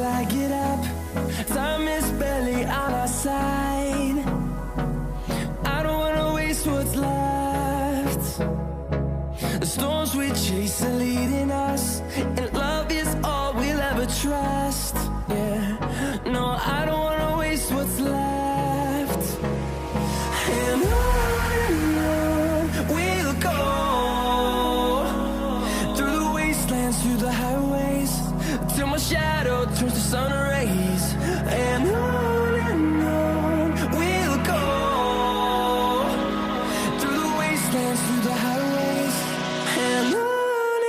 till I get up. Time is barely on our side. I don't wanna waste what's left. The storms we chase are leading us, and love is all we'll ever trust. Yeah, no, I don't wanna waste what's left. And on we'll go, through the wastelands, through the highways, till my shadow turns to sun rays. And on we'll go, through the wastelands, through the highways, and on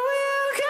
we'll go.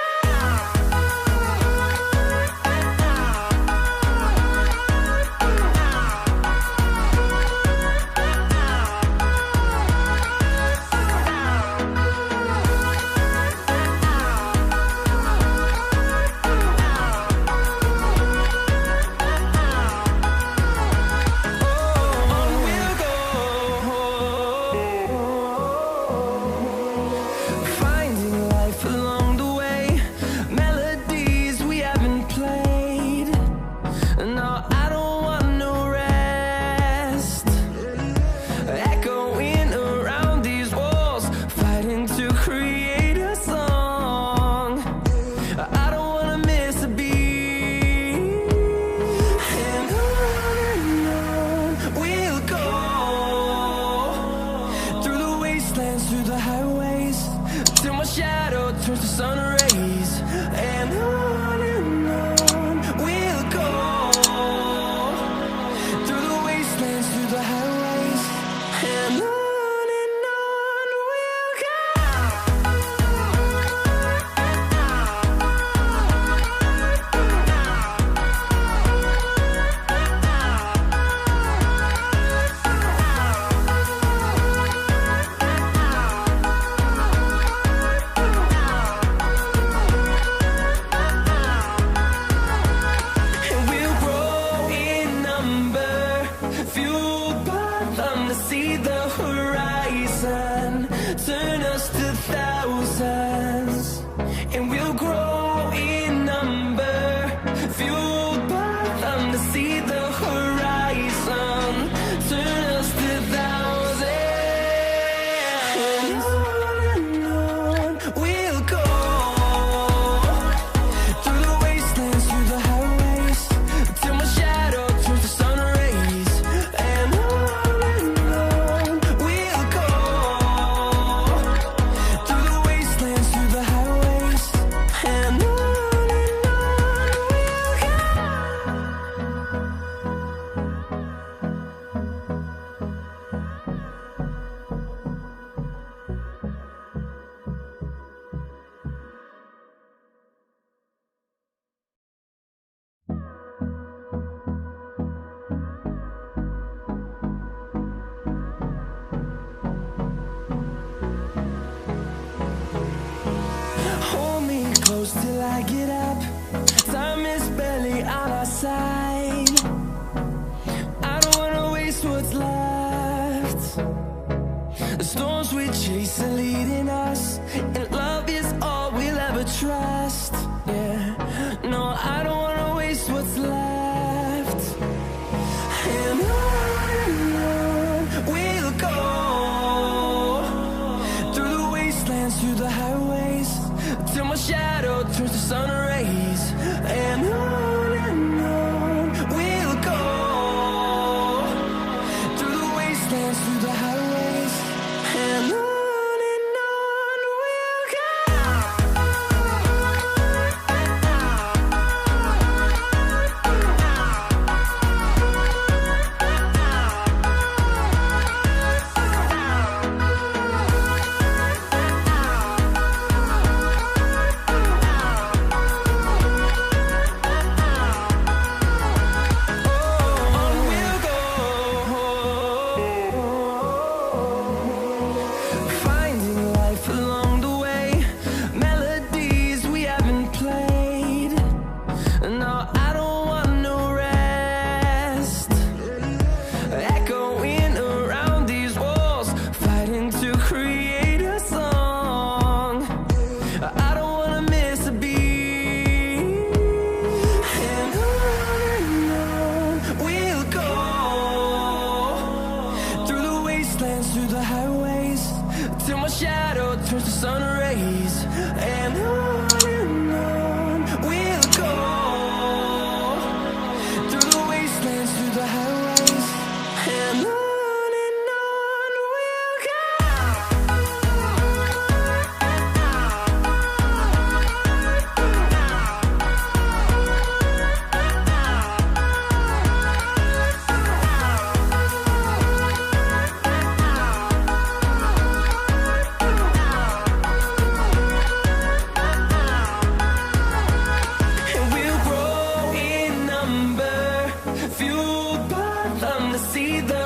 Through the highways, till my shadow turns to sun rays. And on we'll go, through the wastelands, through the highways, and on we'll go. See the horizon, turn us to thousands, and we'll grow in number, fueled by them to see the horizon, turn us to thousands. And on we'll go, through the wastelands, through the highways, till my shadow turns to sun rays. And on till I get up. Time is barely on our side. I don't wanna waste what's left. The storms we chase are leading us, and love is all we'll ever trust. Yeah, no, I don't wanna waste what's left. And on we'll go, through the wastelands, through the highways, till my shadow turns to sun rays. And on we'll go, through the wastelands, through the highways, and on we'll sun rays, and on we'll go, through the wastelands, through the highways, and on we'll go. Fueled by them to see the